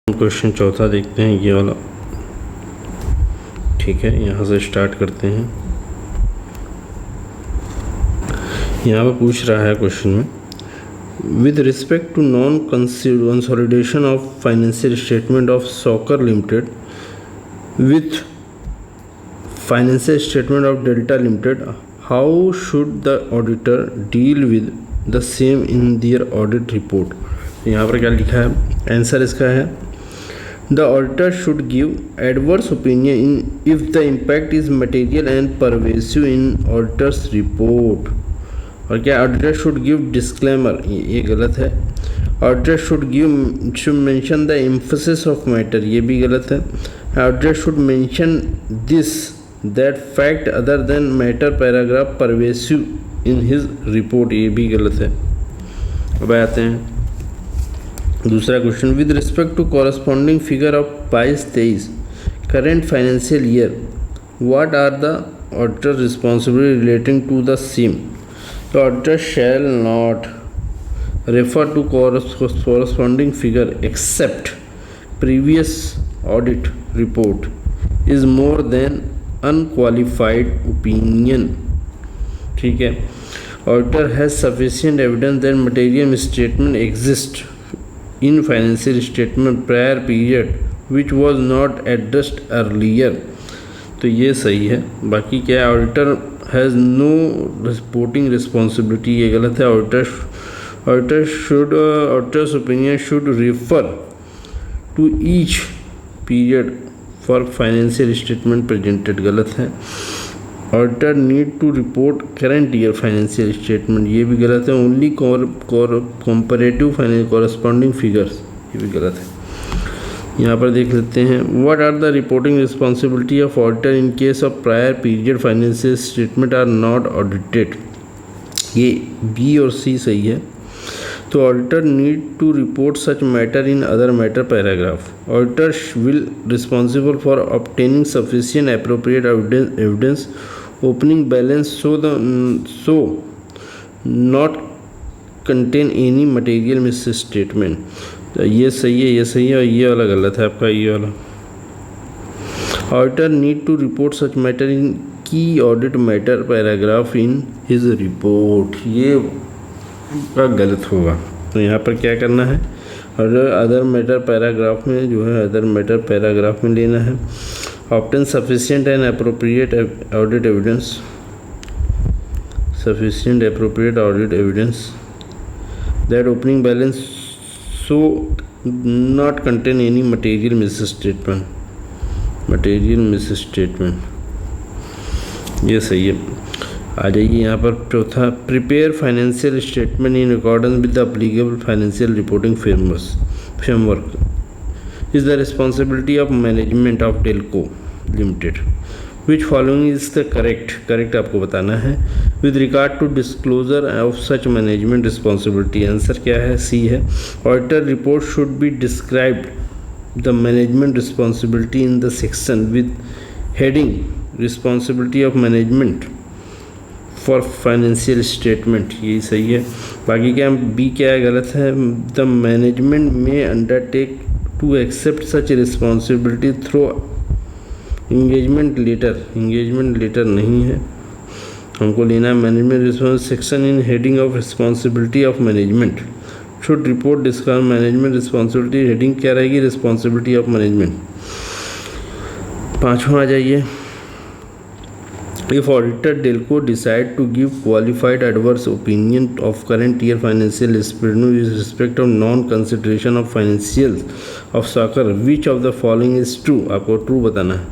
Question चौथा देखते हैं, ये वाला। ठीक है, यहाँ से स्टार्ट करते हैं। यहाँ पर पूछ रहा है क्वेश्चन में, with respect to non consolidation of financial statement of Soccer Limited with financial statement of Delta Limited, how should the auditor deal with the same in their audit report. यहाँ पर क्या लिखा है, आंसर इसका है The auditor should give adverse opinion if the impact is material and pervasive in auditor's report। और क्या, auditor should give disclaimer, ये गलत है। Auditor should mention the emphasis of matter, ये भी गलत है। Auditor should mention that fact other than matter paragraph pervasive in his report, ये भी गलत है। अब आते हैं दूसरा question, with respect to corresponding figure of 22-23 current financial year, what are the auditor responsibility relating to the same. The auditor shall not refer to corresponding figure except previous audit report is more than unqualified opinion. ठीक है, auditor has sufficient evidence that material misstatement exist in financial statement prior period which was not addressed earlier, तो ये सही है। बाकी क्या है, auditor has no reporting responsibility, ये गलत है। Auditor's opinion should refer to each period for financial statement presented, गलत है। Auditor need to report current year financial statement, ये भी गलत है। ओनली कंपैरेटिव कॉरस्पॉन्डिंग फिगर्स, ये भी गलत है। यहाँ पर देख लेते हैं, what are the reporting responsibility of auditor in case of prior period financial statement are not audited, ये बी और सी सही है। तो auditor need to report such matter in other matter paragraph. Auditor will responsible for obtaining sufficient appropriate evidence opening balance so not contain any material misstatement, तो ये सही है, ये सही है, और ये वाला गलत है आपका, ये वाला। Auditor need to report such matter in key audit matter paragraph in his report, ये का गलत होगा। तो यहाँ पर क्या करना है, अदर मैटर पैराग्राफ में जो है, अदर मैटर पैराग्राफ में लेना है। Obtain sufficient and appropriate audit evidence, sufficient appropriate audit evidence that opening balance so not contain any material misstatement, material misstatement, ये सही है। आ जाइए यहाँ पर चौथा, prepare financial statement in accordance with the applicable financial reporting framework is the responsibility of management of Delco Limited, which following is the correct आपको बताना है with regard to disclosure of such management responsibility. Answer क्या है, सी है। Auditor report should be describe the management responsibility in the section with heading responsibility of management for financial statement, यही सही है। बाकी क्या, बी क्या है, गलत है। The management may undertake to accept such responsibility through engagement letter नहीं है, हमको लेना है management response section in heading of responsibility of management should report discount management responsibility, heading क्या रहेगी, रिस्पॉन्सिबिलिटी ऑफ मैनेजमेंट। पाँचवा आ जाइए, if auditor Delco decide to give qualified adverse opinion of current year financial statement with respect of non-consideration of financials of Saker, which of the following is true, आपको true बताना है।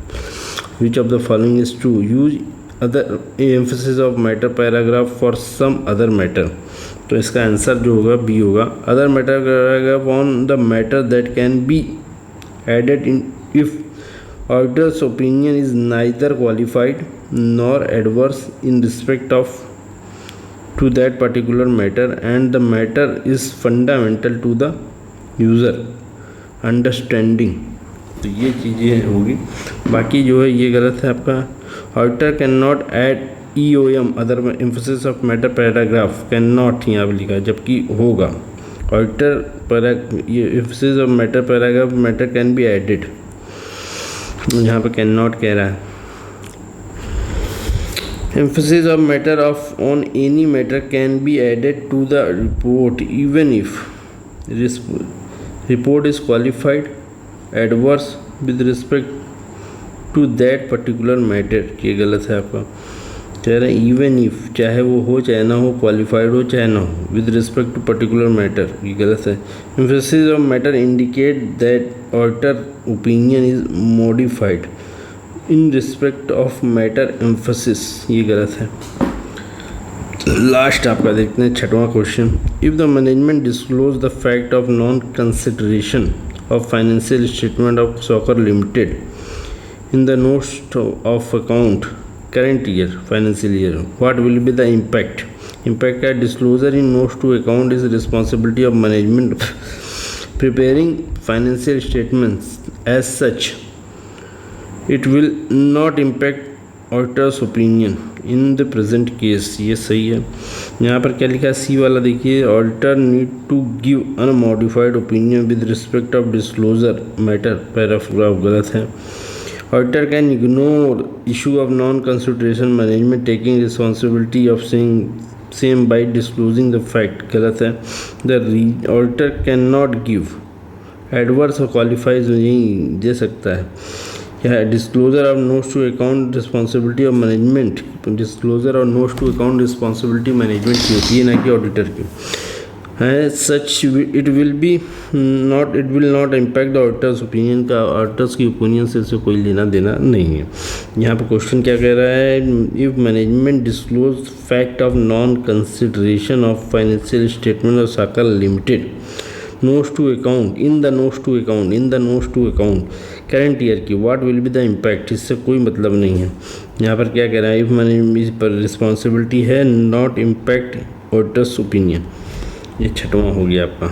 which of the following is true, use other emphasis of matter paragraph for some other matter, तो इसका answer जो होगा B होगा। other matter paragraph on the matter that can be added in if auditor's opinion is neither qualified nor adverse in respect of to that particular matter and the matter is fundamental to the user understanding, तो ये चीज़ें होगी। बाकी जो है ये गलत है आपका। Auditor can not add EOM other emphasis of matter paragraph, can not यहाँ पर लिखा है, जबकि होगा। Auditor emphasis of matter paragraph matter can be added, यहाँ पे कैन नॉट कह रहा है। Emphasis of matter of on any matter can be added to the report even if report is qualified adverse with respect to that particular matter. ये गलत है आपका, कह रहे हैं इवन इफ, चाहे वो हो चाहे ना हो, क्वालिफाइड हो चाहे ना हो, with respect to particular matter, ये गलत है। Emphasis of matter indicate that auditor opinion is modified in respect of matter emphasis, ये गलत है। लास्ट आपका देखते हैं 6वां question. If the management disclose the fact of non consideration of financial statement of Soccer Limited in the notes of account current year financial year, what will be the impact? Impact at disclosure in notes to account is responsibility of management preparing financial statements. As such, it will not impact auditor's opinion in the present case. ये सही है। यहाँ पर क्या लिखा है, C वाला देखिए, auditor need to give unmodified opinion with respect of disclosure matter, paragraph गलत है। Auditor can ignore issue of non-consideration management taking responsibility of same by disclosing the fact, गलत है। The auditor cannot give adverse or qualifies, नहीं दे सकता है। यह disclosure of notes to account responsibility of management, disclosure of notes to account responsibility management की होती है, ना कि auditor की है। Such it will not impact the auditors opinion का, ऑडिटर्स की ओपिनियन से इससे कोई लेना देना नहीं है। यहाँ पर क्वेश्चन क्या कह रहा है, if management disclose fact of non consideration of financial statement of Soccer Limited notes to account in the notes to account current year की, what will be the impact, इससे कोई मतलब नहीं है। यहाँ पर क्या कह रहा है, इफ मैनेजमेंट पर रिस्पॉन्सिबिलिटी है, नॉट इम्पैक्ट ऑडिटर्स ओपिनियन। ये 6वां हो गया आपका।